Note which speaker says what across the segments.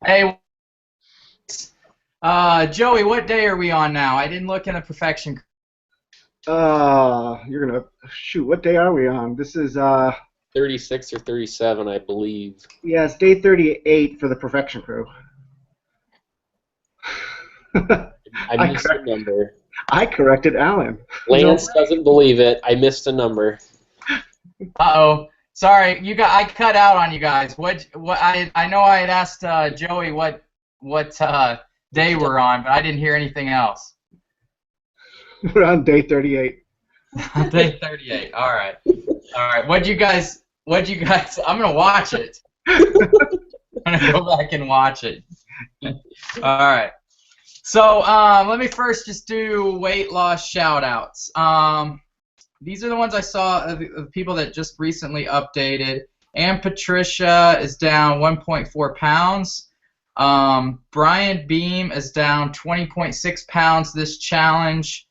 Speaker 1: Hey, Joey, what day are we on now? I didn't look in the perfection.
Speaker 2: You're gonna shoot. What day are we on? This is
Speaker 3: 36 or 37, I believe.
Speaker 2: yeah, it's day 38 for the Perfection Crew.
Speaker 3: I
Speaker 2: I
Speaker 3: missed a
Speaker 2: correct,
Speaker 3: number.
Speaker 2: I corrected Alan.
Speaker 1: No.
Speaker 3: Lance doesn't believe it. I missed a number.
Speaker 1: Uh-oh. Sorry, I cut out on you guys. I know I had asked Joey what day we're on, but I didn't hear anything else.
Speaker 2: We're on day 38.
Speaker 1: Day 38. All right. All right. What'd you guys I'm gonna watch it. I'm gonna go back and watch it. All right. So let me first just do weight loss shout outs. These are the ones I saw of the people that just recently updated. And Patricia is down 1.4 pounds. Brian Beam is down 20.6 pounds this challenge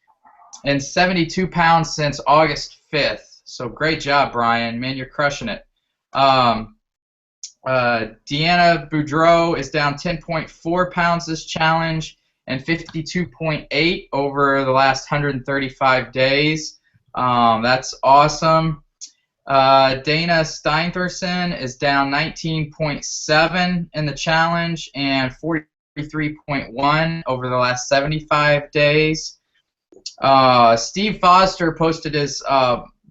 Speaker 1: and 72 pounds since August 5th. So great job, Brian. Man, you're crushing it. Deanna Boudreau is down 10.4 pounds this challenge and 52.8 over the last 135 days. That's awesome. Dana Steintherson is down 19.7 in the challenge and 43.1 over the last 75 days. Steve Foster posted his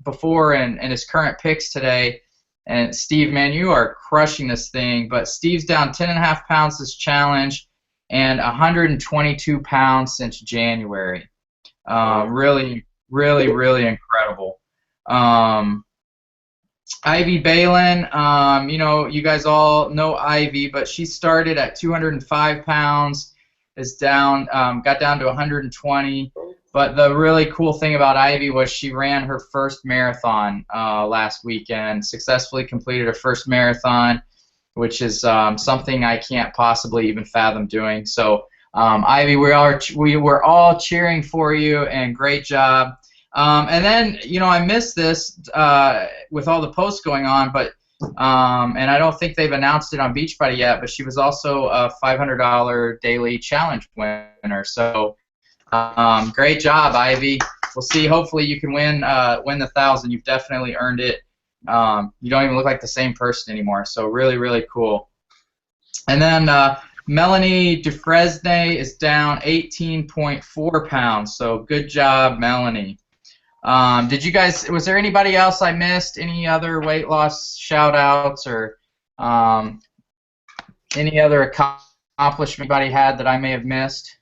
Speaker 1: before and his current picks today. And Steve, man, you are crushing this thing. But Steve's down 10.5 pounds this challenge and 122 pounds since January. Really, really, really incredible. Ivy Balin, you guys all know Ivy, but she started at 205 pounds, got down to 120. But the really cool thing about Ivy was she ran her first marathon last weekend, successfully completed her first marathon, which is something I can't possibly even fathom doing. So, Ivy, we were all cheering for you, and great job. And then, I missed this with all the posts going on, but and I don't think they've announced it on Beachbody yet, but she was also a $500 daily challenge winner. So great job, Ivy. We'll see. Hopefully you can win the 1,000. You've definitely earned it. You don't even look like the same person anymore. So really, really cool. And then Melanie Dufresne is down 18.4 pounds. So good job, Melanie. Was there anybody else I missed? Any other weight loss shout outs or any other accomplishment anybody had that I may have missed?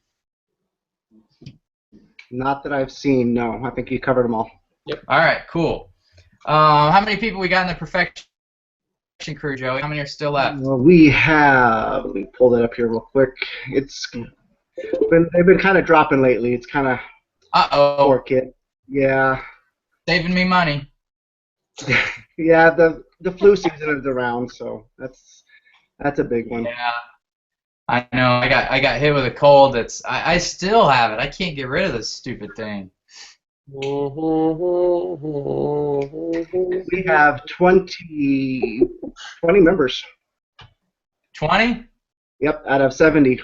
Speaker 2: Not that I've seen. No, I think you covered them all.
Speaker 1: Yep. All right, cool. How many people we got in the perfection crew, Joey? How many are still left?
Speaker 2: Well, we have. Let me pull that up here real quick. They've been kind of dropping lately. It's kind of poor kid. Yeah.
Speaker 1: Saving me money.
Speaker 2: Yeah, the flu season is around, so that's a big one.
Speaker 1: Yeah. I know. I got hit with a cold. I still have it. I can't get rid of this stupid thing.
Speaker 2: We have 20 members.
Speaker 1: 20?
Speaker 2: Yep, out of 70.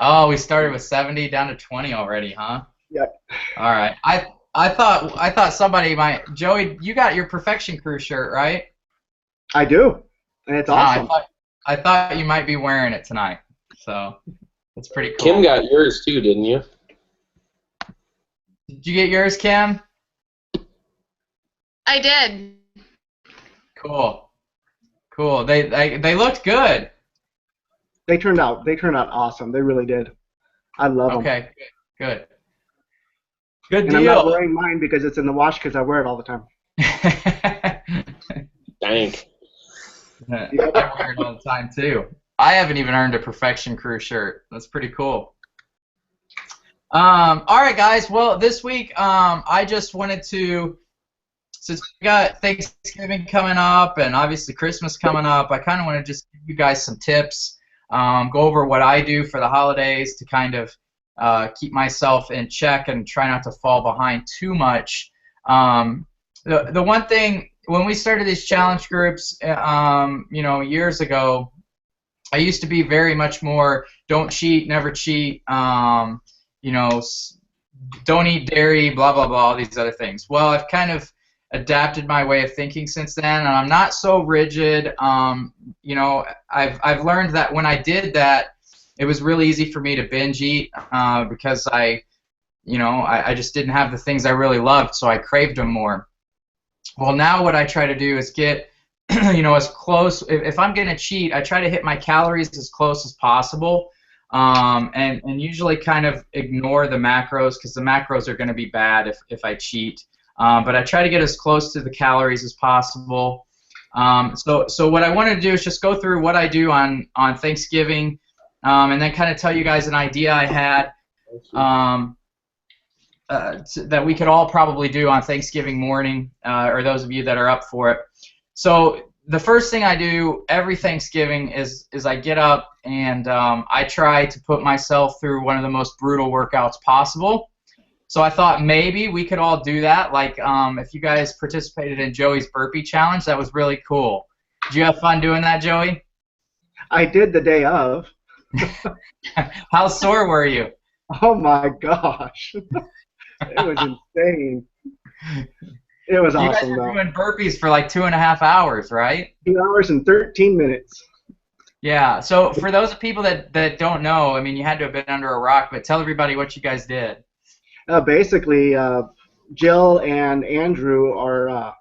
Speaker 1: Oh, we started with 70 down to 20 already, huh?
Speaker 2: Yep.
Speaker 1: All right. I thought somebody might. Joey, you got your Perfection Crew shirt, right?
Speaker 2: I do, and it's awesome.
Speaker 1: I thought you might be wearing it tonight, so that's pretty cool.
Speaker 3: Kim got yours too, didn't you?
Speaker 1: Did you get yours, Kim?
Speaker 4: I did.
Speaker 1: Cool. Cool. They looked good.
Speaker 2: They turned out awesome. They really did. I love them.
Speaker 1: Okay. Good. Good
Speaker 2: and
Speaker 1: deal.
Speaker 2: I'm not wearing mine because it's in the wash because I wear it all the time.
Speaker 3: Dang.
Speaker 1: I wear it all the time too. I haven't even earned a Perfection Crew shirt. That's pretty cool. All right, guys. Well, this week I just wanted to, since we got Thanksgiving coming up and obviously Christmas coming up, I kind of want to just give you guys some tips, go over what I do for the holidays to kind of keep myself in check and try not to fall behind too much. The one thing, when we started these challenge groups, years ago, I used to be very much more don't cheat, never cheat, you know, don't eat dairy, blah, blah, blah, all these other things. Well, I've kind of adapted my way of thinking since then, and I'm not so rigid. You know, I've learned that when I did that, it was really easy for me to binge eat because you know, I just didn't have the things I really loved, so I craved them more. Well, now what I try to do is get, you know, as close. If I'm going to cheat, I try to hit my calories as close as possible, and usually kind of ignore the macros because the macros are going to be bad if I cheat. But I try to get as close to the calories as possible. So what I want to do is just go through what I do on Thanksgiving, and then kind of tell you guys an idea I had. That we could all probably do on Thanksgiving morning, or those of you that are up for it. So the first thing I do every Thanksgiving is I get up and I try to put myself through one of the most brutal workouts possible. So I thought maybe we could all do that. Like if you guys participated in Joey's burpee challenge, that was really cool. Did you have fun doing that, Joey?
Speaker 2: I did the day of.
Speaker 1: How sore were you?
Speaker 2: Oh my gosh. It was insane. It was awesome.
Speaker 1: You guys were doing burpees for like 2.5 hours, right?
Speaker 2: 2 hours and 13 minutes.
Speaker 1: Yeah. So for those people that don't know, I mean, you had to have been under a rock, but tell everybody what you guys did.
Speaker 2: Basically, Jill and Andrew are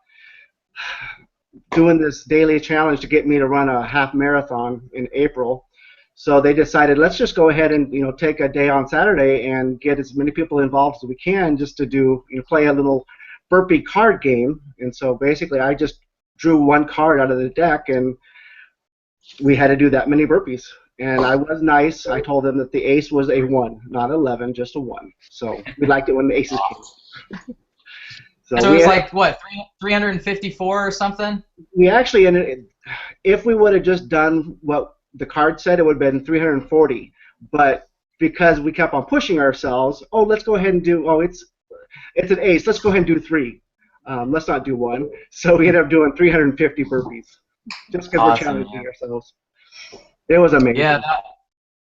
Speaker 2: doing this daily challenge to get me to run a half marathon in April. So they decided, let's just go ahead and take a day on Saturday and get as many people involved as we can, just to do play a little burpee card game. And so basically, I just drew one card out of the deck, and we had to do that many burpees. And I was nice. I told them that the ace was a 1, not 11, just a 1. So we liked it when the aces came.
Speaker 1: So it was like what, 354 or something?
Speaker 2: We actually ended. If we would have just done what the card said, it would have been 340, but because we kept on pushing ourselves, let's go ahead and do, it's an ace, let's go ahead and do 3. Let's not do 1. So we ended up doing 350 burpees, just because we're challenging ourselves. It was amazing.
Speaker 1: Yeah,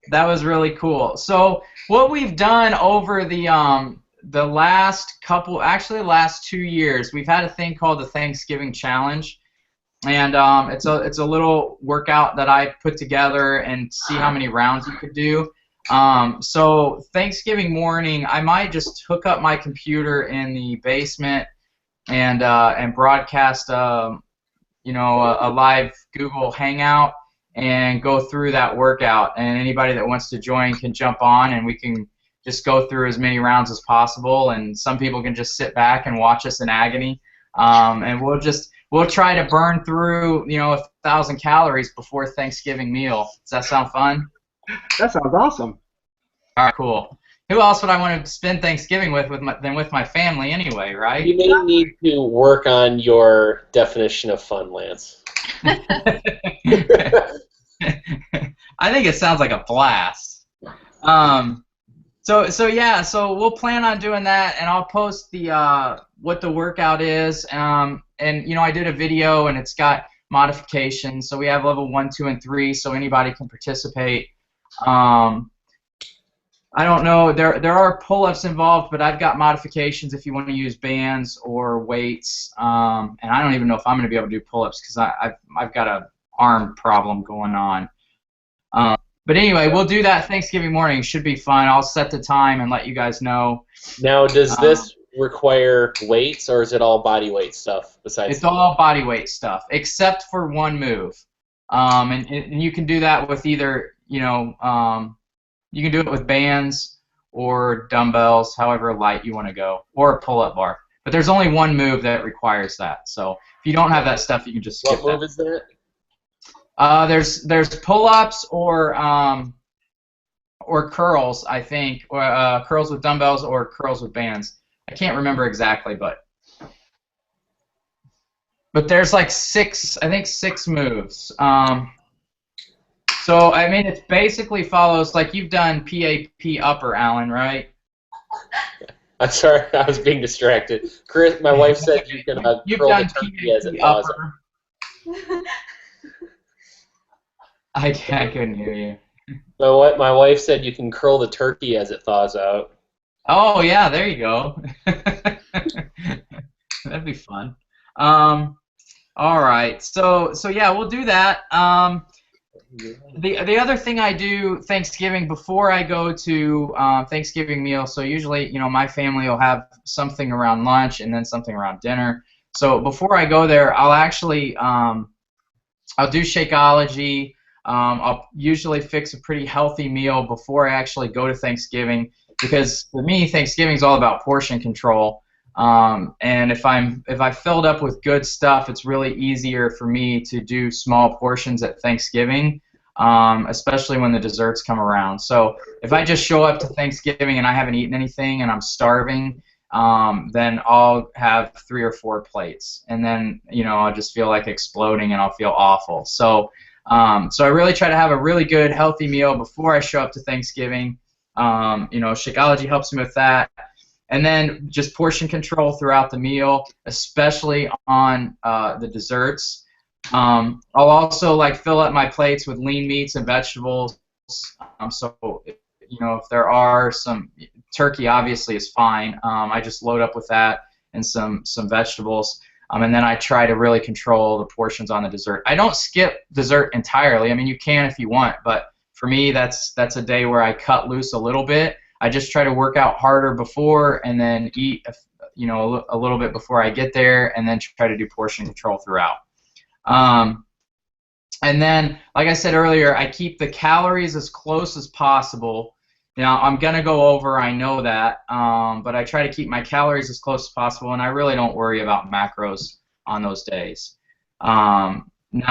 Speaker 1: that was really cool. So what we've done over the last couple, actually the last 2 years, we've had a thing called the Thanksgiving Challenge. And it's a little workout that I put together and see how many rounds you could do. So Thanksgiving morning, I might just hook up my computer in the basement and broadcast a live Google Hangout and go through that workout. And anybody that wants to join can jump on, and we can just go through as many rounds as possible. And some people can just sit back and watch us in agony. And we'll try to burn through 1,000 calories before Thanksgiving meal. Does that sound fun?
Speaker 2: That sounds awesome.
Speaker 1: All right, cool. Who else would I want to spend Thanksgiving than with my family anyway, right?
Speaker 3: You may need to work on your definition of fun, Lance.
Speaker 1: I think it sounds like a blast. So we'll plan on doing that, and I'll post the what the workout is. And I did a video, and it's got modifications. So we have level 1, 2, and 3, so anybody can participate. I don't know. There are pull-ups involved, but I've got modifications if you want to use bands or weights. And I don't even know if I'm going to be able to do pull-ups because I've got an arm problem going on. But anyway, we'll do that Thanksgiving morning. It should be fun. I'll set the time and let you guys know.
Speaker 3: Now, does this require weights, or is it all body weight stuff besides?
Speaker 1: It's all body weight stuff, except for one move. And you can do that with either, you can do it with bands or dumbbells, however light you want to go, or a pull-up bar. But there's only one move that requires that. So if you don't have that stuff, you can just skip that.
Speaker 3: What move is that?
Speaker 1: There's pull-ups or curls, I think, or curls with dumbbells or curls with bands. I can't remember exactly, but there's like six moves. So I mean, it basically follows like you've done PAP upper, Alan, right?
Speaker 3: I'm sorry, I was being distracted. Chris, my wife said you can
Speaker 1: you've
Speaker 3: curl
Speaker 1: done
Speaker 3: the turkey
Speaker 1: PAP
Speaker 3: as it thaws.
Speaker 1: upper. I couldn't hear you.
Speaker 3: My wife said you can curl the turkey as it thaws out.
Speaker 1: Oh yeah, there you go. That'd be fun. Um, all right, so yeah, we'll do that. The other thing I do Thanksgiving before I go to Thanksgiving meal. So usually, my family will have something around lunch and then something around dinner. So before I go there, I'll actually I'll do Shakeology. I'll usually fix a pretty healthy meal before I actually go to Thanksgiving because for me, Thanksgiving is all about portion control. And if I filled up with good stuff, it's really easier for me to do small portions at Thanksgiving, especially when the desserts come around. So if I just show up to Thanksgiving and I haven't eaten anything and I'm starving, then I'll have 3 or 4 plates, and then I'll just feel like exploding and I'll feel awful. So I really try to have a really good healthy meal before I show up to Thanksgiving. Shakeology helps me with that, and then just portion control throughout the meal, especially on the desserts. I'll also fill up my plates with lean meats and vegetables. So if there are some turkey, obviously is fine. I just load up with that and some vegetables, and then I try to really control the portions on the dessert. I don't skip dessert entirely. I mean, you can if you want, but for me, that's a day where I cut loose a little bit. I just try to work out harder before, and then eat a little bit before I get there, and then try to do portion control throughout. And then, like I said earlier, I keep the calories as close as possible. Now, I'm going to go over, I know that, but I try to keep my calories as close as possible, and I really don't worry about macros on those days. Now,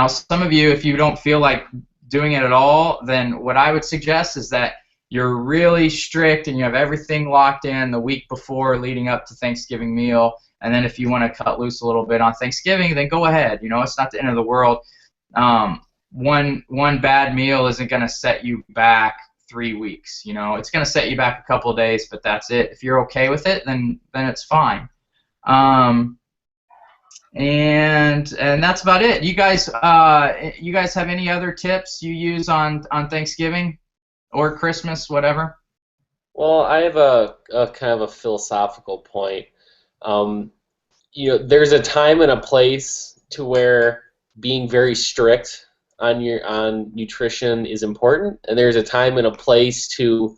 Speaker 1: some of you, if you don't feel like doing it at all, then what I would suggest is that you're really strict and you have everything locked in the week before leading up to Thanksgiving meal, and then if you want to cut loose a little bit on Thanksgiving, then go ahead. It's not the end of the world. One bad meal isn't going to set you back 3 weeks. It's going to set you back a couple of days, but that's it. If you're okay with it, then it's fine. And that's about it. You guys have any other tips you use on Thanksgiving or Christmas, whatever?
Speaker 3: Well, I have a kind of a philosophical point. There's a time and a place to where being very strict on nutrition is important, and there's a time and a place to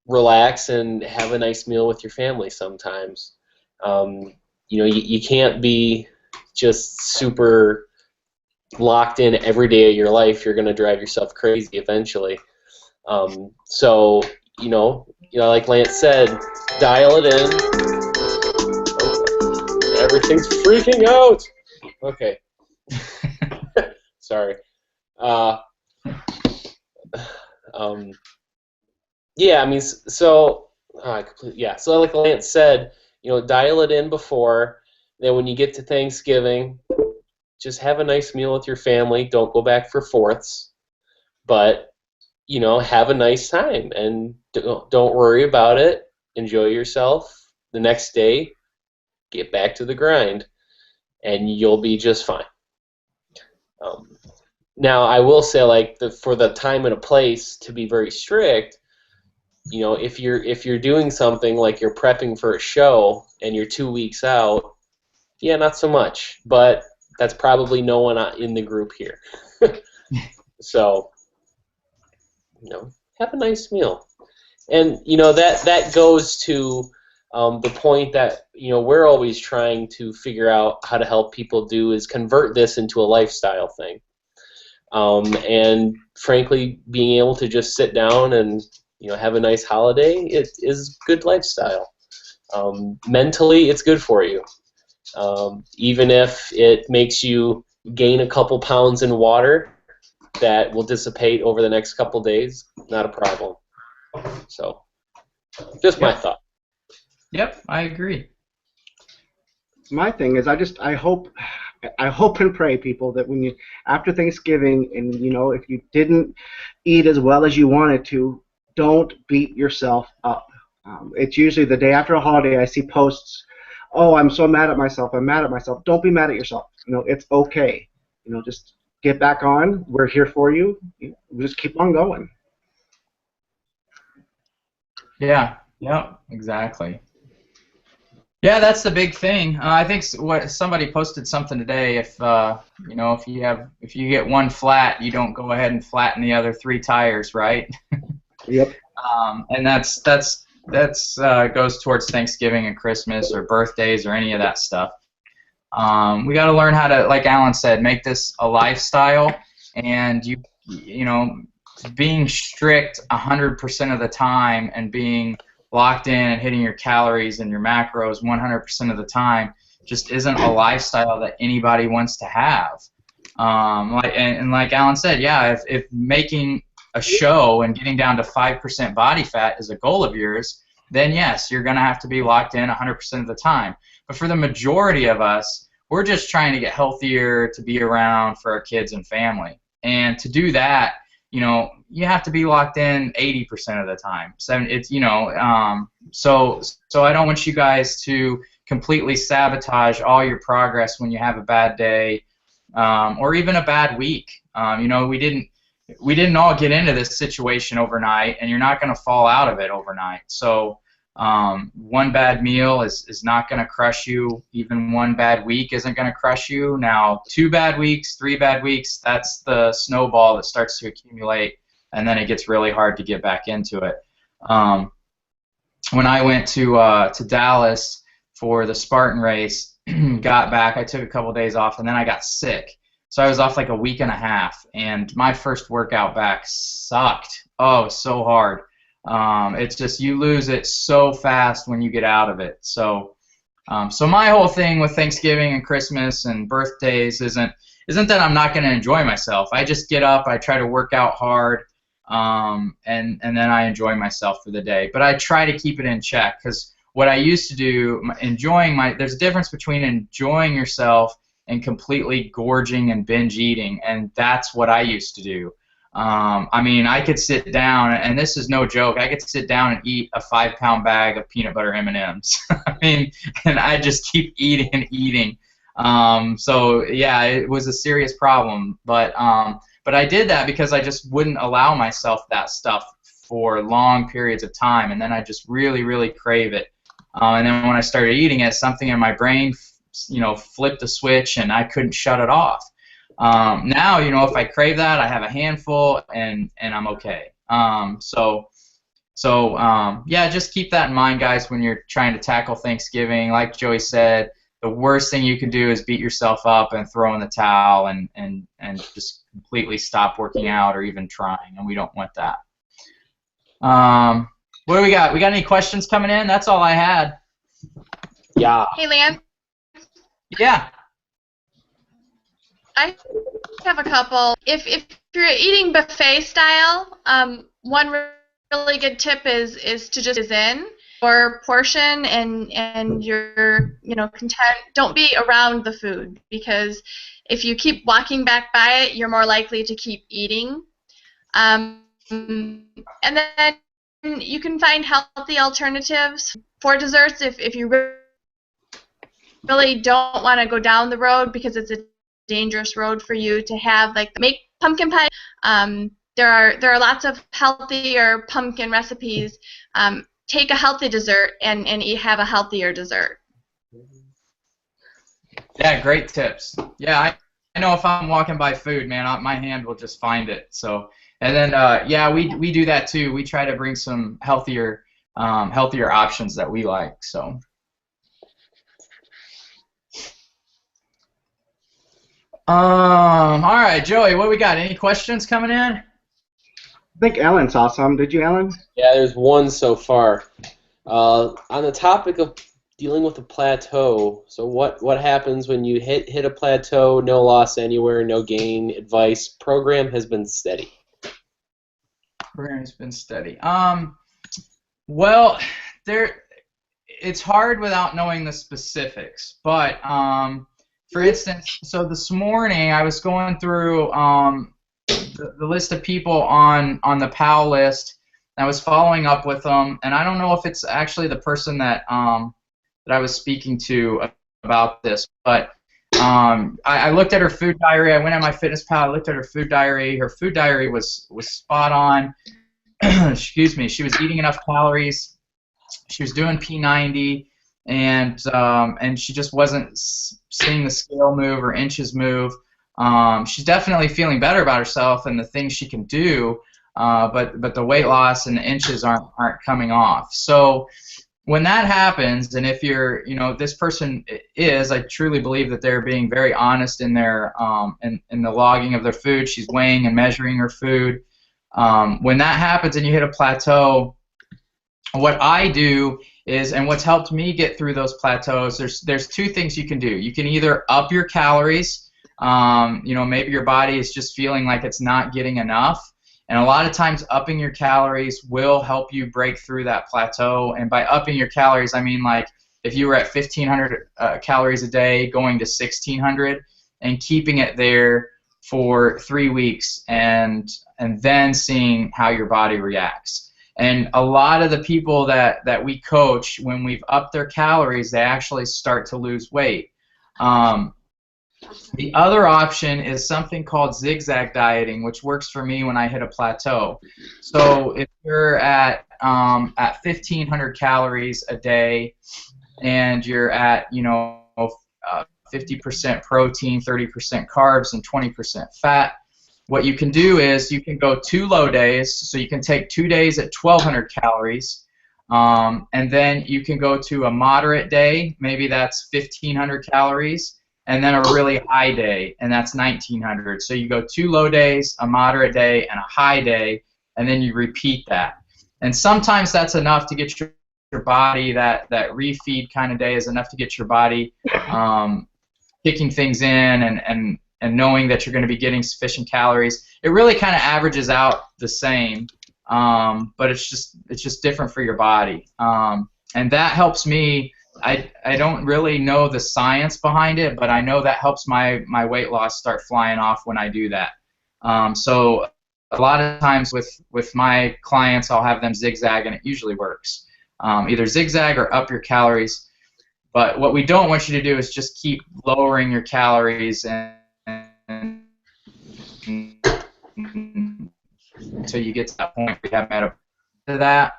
Speaker 3: relax and have a nice meal with your family sometimes. You can't be just super locked in every day of your life. You're going to drive yourself crazy eventually. So like Lance said, dial it in. Oh, everything's freaking out. Okay. Sorry. Yeah, I mean, so So like Lance said, dial it in before. Then when you get to Thanksgiving, just have a nice meal with your family. Don't go back for fourths, but have a nice time and don't worry about it. Enjoy yourself. The next day, get back to the grind, and you'll be just fine. Now, I will say, for the time and a place to be very strict, if you're doing something like you're prepping for a show and you're 2 weeks out, yeah, not so much. But that's probably no one in the group here. So, have a nice meal. And that goes to the point that we're always trying to figure out how to help people do is convert this into a lifestyle thing. And frankly, being able to just sit down and have a nice holiday, it is good lifestyle. Mentally, it's good for you. Even if it makes you gain a couple pounds in water that will dissipate over the next couple days, not a problem. So, just my thought.
Speaker 1: Yep, I agree.
Speaker 2: My thing is, I hope and pray, people, that when you after Thanksgiving, and if you didn't eat as well as you wanted to, don't beat yourself up. It's usually the day after a holiday I see posts, oh, I'm so mad at myself. I'm mad at myself. Don't be mad at yourself. It's okay. Just get back on. We're here for you. We just keep on going.
Speaker 1: Yeah. Yep. Exactly. Yeah, that's the big thing. I think what somebody posted something today. If you know, if you get one flat, you don't go ahead and flatten the other 3 tires, right?
Speaker 2: Yep.
Speaker 1: And that's goes towards Thanksgiving and Christmas or birthdays or any of that stuff. We got to learn how to, like Alan said, make this a lifestyle, and you know, being strict 100% of the time and being locked in and hitting your calories and your macros 100% of the time just isn't a lifestyle that anybody wants to have. Like Alan said, yeah, if making a show and getting down to 5% body fat is a goal of yours, then yes, you're going to have to be locked in 100% of the time. But for the majority of us, we're just trying to get healthier, to be around for our kids and family. And to do that, you know, you have to be locked in 80% of the time. So I don't want you guys to completely sabotage all your progress when you have a bad day, or even a bad week. You know, we didn't all get into this situation overnight, and you're not going to fall out of it overnight. So one bad meal is not going to crush you. Even one bad week isn't going to crush you. Now, 2 bad weeks, 3 bad weeks, that's the snowball that starts to accumulate, and then it gets really hard to get back into it. When I went to Dallas for the Spartan race, got back, I took a couple days off, and then I got sick. So I was off like a week and a half, and my first workout back sucked. Oh, so hard. It's just you lose it so fast when you get out of it. So my whole thing with Thanksgiving and Christmas and birthdays isn't that I'm not going to enjoy myself. I just get up, I try to work out hard, and then I enjoy myself for the day. But I try to keep it in check, because what I used to do, there's a difference between enjoying yourself and completely gorging and binge eating, and that's what I used to do. I mean, I could sit down, and this is no joke, I could sit down and eat a 5-pound bag of peanut butter M&Ms. I mean, and I just keep eating and eating. So yeah, it was a serious problem, but I did that because I just wouldn't allow myself that stuff for long periods of time, and then I just really, really crave it. And then when I started eating it, something in my brain, you know, flipped a switch, and I couldn't shut it off. Now, you know, if I crave that, I have a handful, and I'm okay. Yeah, just keep that in mind, guys, when you're trying to tackle Thanksgiving. Like Joey said, the worst thing you can do is beat yourself up and throw in the towel and just completely stop working out or even trying, and we don't want that. What do we got? We got any questions coming in? That's all I had.
Speaker 3: Yeah.
Speaker 4: Hey, Lance.
Speaker 1: Yeah.
Speaker 4: I have a couple. If you're eating buffet style, one really good tip is to just in your portion and you're content. Don't be around the food, because if you keep walking back by it, you're more likely to keep eating. And then you can find healthy alternatives for desserts if you really don't want to go down the road, because it's a dangerous road for you to have, like, make pumpkin pie. There are lots of healthier pumpkin recipes. Take a healthy dessert and have a healthier dessert.
Speaker 1: Yeah, great tips. Yeah, I know if I'm walking by food, man, my hand will just find it. So, and then yeah, we do that too. We try to bring some healthier options that we like. So. All right, Joey, what do we got? Any questions coming in?
Speaker 2: I think Alan saw some. Did you, Alan?
Speaker 3: Yeah, there's one so far. On the topic of dealing with a plateau, so what happens when you hit a plateau? No loss anywhere, no gain. Advice: program has been steady.
Speaker 1: Program has been steady. Well, it's hard without knowing the specifics, but for instance, so this morning I was going through the list of people on the PAL list. I was following up with them, and I don't know if it's actually the person that I was speaking to about this, but I looked at her food diary. I went on my fitness pal. I looked at her food diary. Her food diary was spot on. Excuse me. She was eating enough calories. She was doing P90, and she just wasn't seeing the scale move or inches move. She's definitely feeling better about herself and the things she can do, but the weight loss and the inches aren't coming off. So when that happens, and if you're, this person is, I truly believe that they're being very honest in their in the logging of their food. She's weighing and measuring her food. When that happens and you hit a plateau, what I do is, and what's helped me get through those plateaus, there's two things you can do. You can either up your calories. Maybe your body is just feeling like it's not getting enough. And a lot of times upping your calories will help you break through that plateau. And by upping your calories, I mean like if you were at 1,500 calories a day going to 1,600 and keeping it there for 3 weeks and then seeing how your body reacts. And a lot of the people that we coach, when we've upped their calories, they actually start to lose weight. The other option is something called zigzag dieting, which works for me when I hit a plateau. So if you're at 1,500 calories a day and you're at 50% protein, 30% carbs, and 20% fat, what you can do is you can go 2 low days. So you can take 2 days at 1,200 calories, and then you can go to a moderate day, maybe that's 1,500 calories. And then a really high day, and that's 1,900. So you go 2 low days, a moderate day, and a high day, and then you repeat that. And sometimes that's enough to get your body, that refeed kind of day is enough to get your body kicking things in and knowing that you're going to be getting sufficient calories. It really kind of averages out the same, but it's just different for your body. And that helps me. I don't really know the science behind it, but I know that helps my weight loss start flying off when I do that. So a lot of times with my clients, I'll have them zigzag, and it usually works. Either zigzag or up your calories. But what we don't want you to do is just keep lowering your calories until you get to that point where you have met up to that.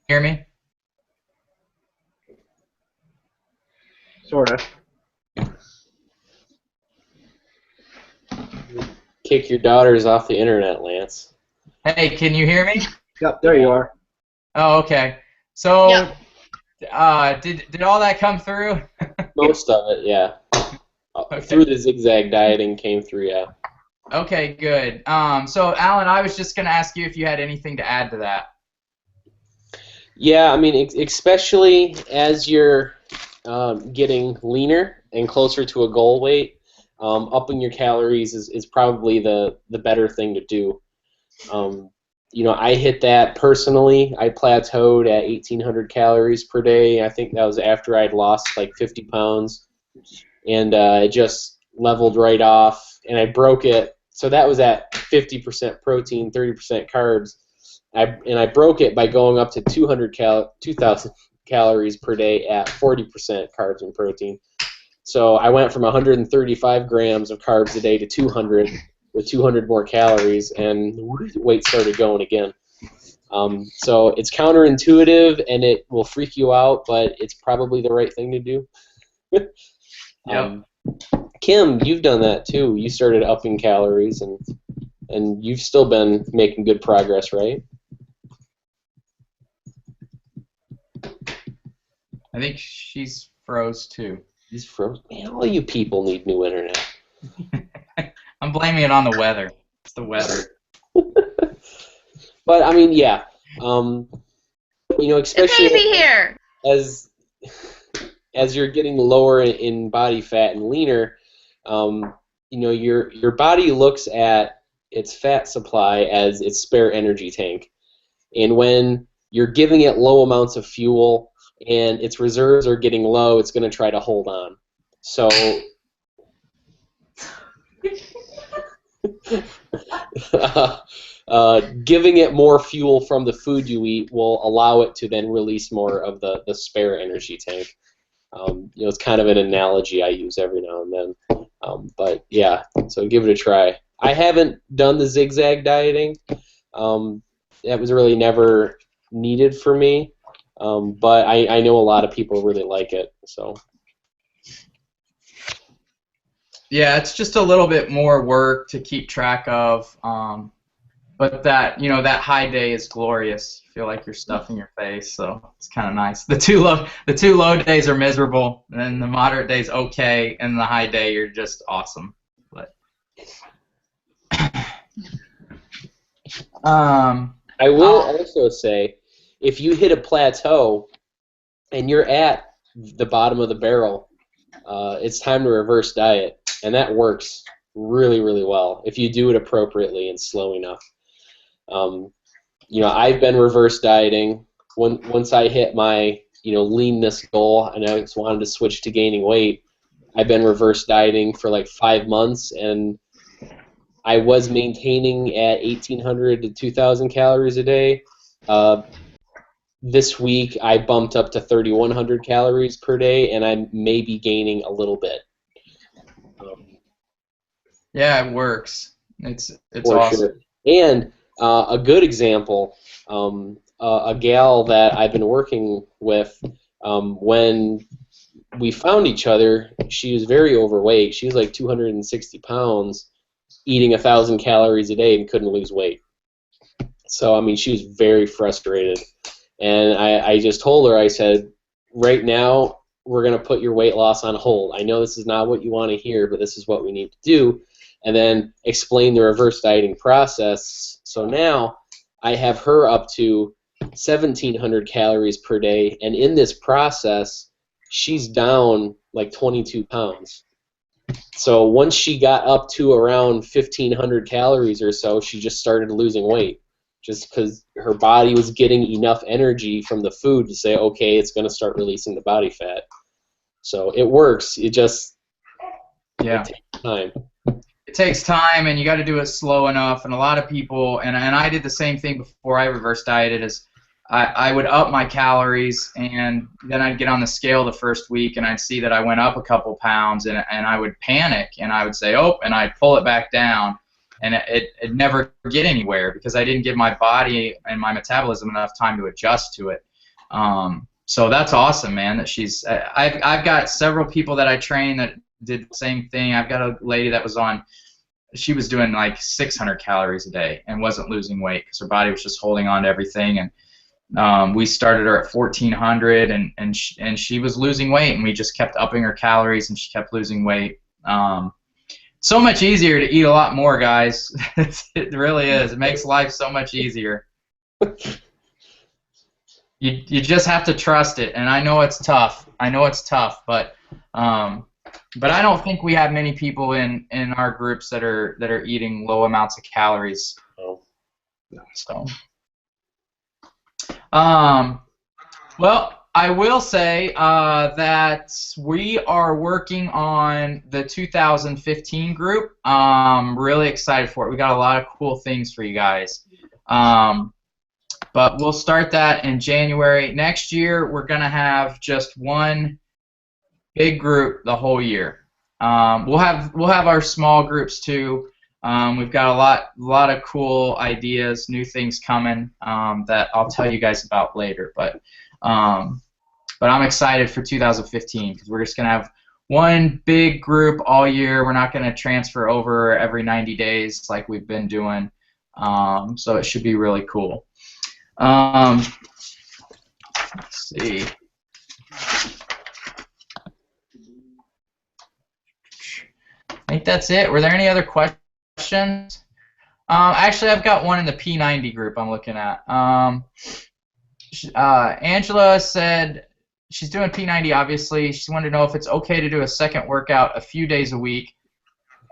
Speaker 1: Hear me?
Speaker 2: Sort of.
Speaker 3: Kick your daughters off the internet, Lance.
Speaker 1: Hey, can you hear me?
Speaker 2: Yep, there you are.
Speaker 1: Oh, okay. So,
Speaker 4: Yep.
Speaker 1: Did all that come through?
Speaker 3: Most of it, yeah.
Speaker 1: Okay.
Speaker 3: Through the zigzag dieting came through, yeah.
Speaker 1: Okay, good. So, Alan, I was just going to ask you if you had anything to add to that.
Speaker 3: Yeah, I mean, especially as you're getting leaner and closer to a goal weight, upping your calories is probably the better thing to do. I hit that personally. I plateaued at 1,800 calories per day. I think that was after I'd lost like 50 pounds, and it just leveled right off, and I broke it. So that was at 50% protein, 30% carbs. I broke it by going up to 2,000 calories per day at 40% carbs and protein. So I went from 135 grams of carbs a day to 200 with 200 more calories, and weight started going again. So it's counterintuitive, and it will freak you out, but it's probably the right thing to do.
Speaker 1: Yep.
Speaker 3: Kim, you've done that too. You started upping calories, and you've still been making good progress, right?
Speaker 1: I think she's froze too.
Speaker 3: He's frozen. Man, all you people need new internet.
Speaker 1: I'm blaming it on the weather. It's the weather.
Speaker 3: But I mean, yeah. Especially
Speaker 4: It's hazy here.
Speaker 3: as you're getting lower in body fat and leaner, your body looks at its fat supply as its spare energy tank, and when you're giving it low amounts of fuel and its reserves are getting low, it's going to try to hold on. So giving it more fuel from the food you eat will allow it to then release more of the spare energy tank. It's kind of an analogy I use every now and then. But yeah, so give it a try. I haven't done the zigzag dieting. That was really never needed for me. But I know a lot of people really like it. So.
Speaker 1: Yeah, it's just a little bit more work to keep track of. But that that high day is glorious. You feel like you're stuffing your face, so it's kind of nice. The two low days are miserable, and then the moderate days okay, and the high day you're just awesome. But
Speaker 3: I will also say, if you hit a plateau and you're at the bottom of the barrel, it's time to reverse diet, and that works really, really well if you do it appropriately and slow enough. I've been reverse dieting. Once I hit my leanness goal and I just wanted to switch to gaining weight, I've been reverse dieting for like 5 months, and I was maintaining at 1,800 to 2,000 calories a day. This week I bumped up to 3,100 calories per day, and I may be gaining a little bit.
Speaker 1: Yeah, it works. It's
Speaker 3: for
Speaker 1: awesome.
Speaker 3: sure. And a good example, a gal that I've been working with, when we found each other, she was very overweight. She was like 260 pounds, eating 1,000 calories a day and couldn't lose weight. So, I mean, she was very frustrated. And I just told her, I said, right now, we're going to put your weight loss on hold. I know this is not what you want to hear, but this is what we need to do. And then explain the reverse dieting process. So now I have her up to 1,700 calories per day, and in this process, she's down like 22 pounds. So once she got up to around 1,500 calories or so, she just started losing weight, just because her body was getting enough energy from the food to say, okay, it's going to start releasing the body fat. So it works. It just it takes time.
Speaker 1: It takes time, and you got to do it slow enough. And a lot of people, and I did the same thing before I reverse dieted, is I would up my calories, and then I'd get on the scale the first week, and I'd see that I went up a couple pounds, and I would panic, and I would say, oh, and I'd pull it back down, and it'd never get anywhere because I didn't give my body and my metabolism enough time to adjust to it. So that's awesome, man. That she's. I've got several people that I train that did the same thing. I've got a lady that was on. She was doing like 600 calories a day and wasn't losing weight because her body was just holding on to everything. And we started her at 1,400, and she was losing weight, and we just kept upping her calories, and she kept losing weight. So much easier to eat a lot more, guys. It really is. It makes life so much easier. You just have to trust it, and I know it's tough. But I don't think we have many people in our groups that are eating low amounts of calories. So, well, I will say that we are working on the 2015 group. Really excited for it. We got a lot of cool things for you guys. But we'll start that in January. Next year, we're going to have just one big group the whole year. We'll have our small groups too. We've got a lot of cool ideas, new things coming that I'll tell you guys about later. But I'm excited for 2015 because we're just going to have one big group all year. We're not going to transfer over every 90 days like we've been doing. So it should be really cool. Let's see. I think that's it. Were there any other questions? Actually, I've got one in the P90 group I'm looking at. Angela said she's doing P90, obviously. She wanted to know if it's okay to do a second workout a few days a week,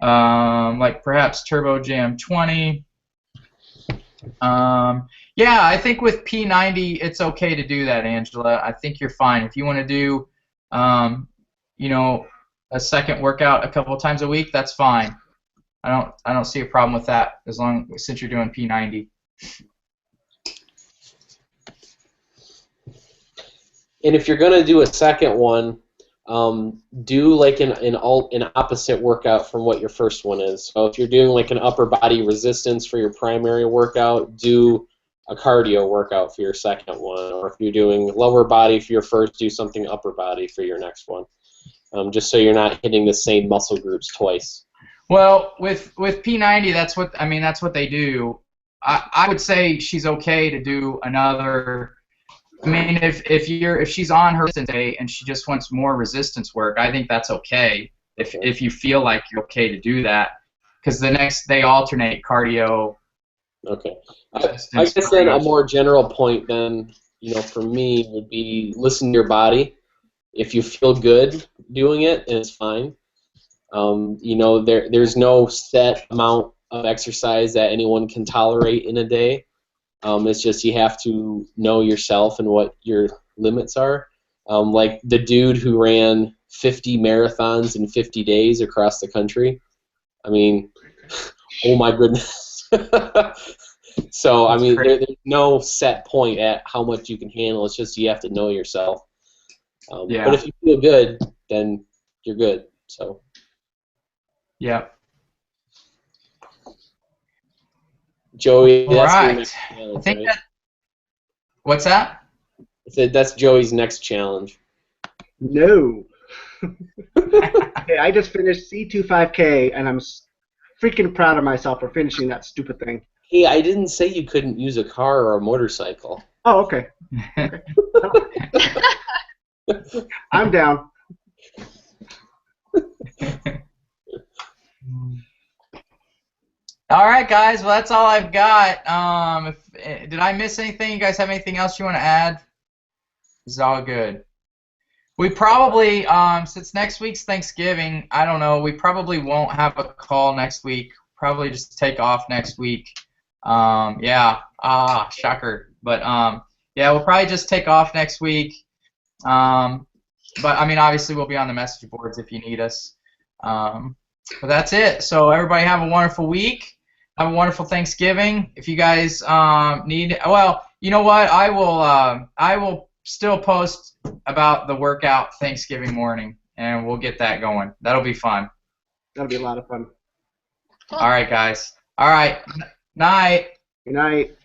Speaker 1: like perhaps Turbo Jam 20. Yeah, I think with P90, it's okay to do that, Angela. I think you're fine. If you want to do, a second workout a couple of times a week, that's fine. I don't see a problem with that since you're doing P90.
Speaker 3: And if you're gonna do a second one, do like an opposite workout from what your first one is. So if you're doing like an upper body resistance for your primary workout, do a cardio workout for your second one. Or if you're doing lower body for your first, do something upper body for your next one. Just so you're not hitting the same muscle groups twice.
Speaker 1: Well, with P90, that's what they do. I would say she's okay to do another. I mean, if she's on her resistance day and she just wants more resistance work, I think that's okay. If you feel like you're okay to do that, because the next they alternate cardio.
Speaker 3: Okay. I guess then a more general point then, for me would be listen to your body. If you feel good doing it, it's fine. There's no set amount of exercise that anyone can tolerate in a day. It's just you have to know yourself and what your limits are. Like the dude who ran 50 marathons in 50 days across the country. I mean, oh my goodness. So, I mean, there's no set point at how much you can handle. It's just you have to know yourself.
Speaker 1: Yeah.
Speaker 3: But if you feel good, then you're good. So.
Speaker 1: Yeah.
Speaker 3: Joey,
Speaker 1: all
Speaker 3: that's
Speaker 1: right.
Speaker 3: next challenge,
Speaker 1: I think
Speaker 3: right?
Speaker 1: What's that?
Speaker 3: I said that's Joey's next challenge.
Speaker 2: No. Okay, I just finished C25K, and I'm freaking proud of myself for finishing that stupid thing.
Speaker 3: Hey, I didn't say you couldn't use a car or a motorcycle.
Speaker 2: Oh, okay. I'm down.
Speaker 1: All right, guys. Well, that's all I've got. Did I miss anything? You guys have anything else you want to add? This is all good. We probably, since next week's Thanksgiving, I don't know, we probably won't have a call next week. Probably just take off next week. Yeah. Shocker. But yeah, we'll probably just take off next week. But I mean, obviously, we'll be on the message boards if you need us. But that's it. So everybody have a wonderful week. Have a wonderful Thanksgiving. If you guys need, well, you know what? I will still post about the workout Thanksgiving morning, and we'll get that going. That'll be fun.
Speaker 2: That'll be a lot of fun.
Speaker 4: Cool.
Speaker 1: All right, guys. All right. Night.
Speaker 2: Good night.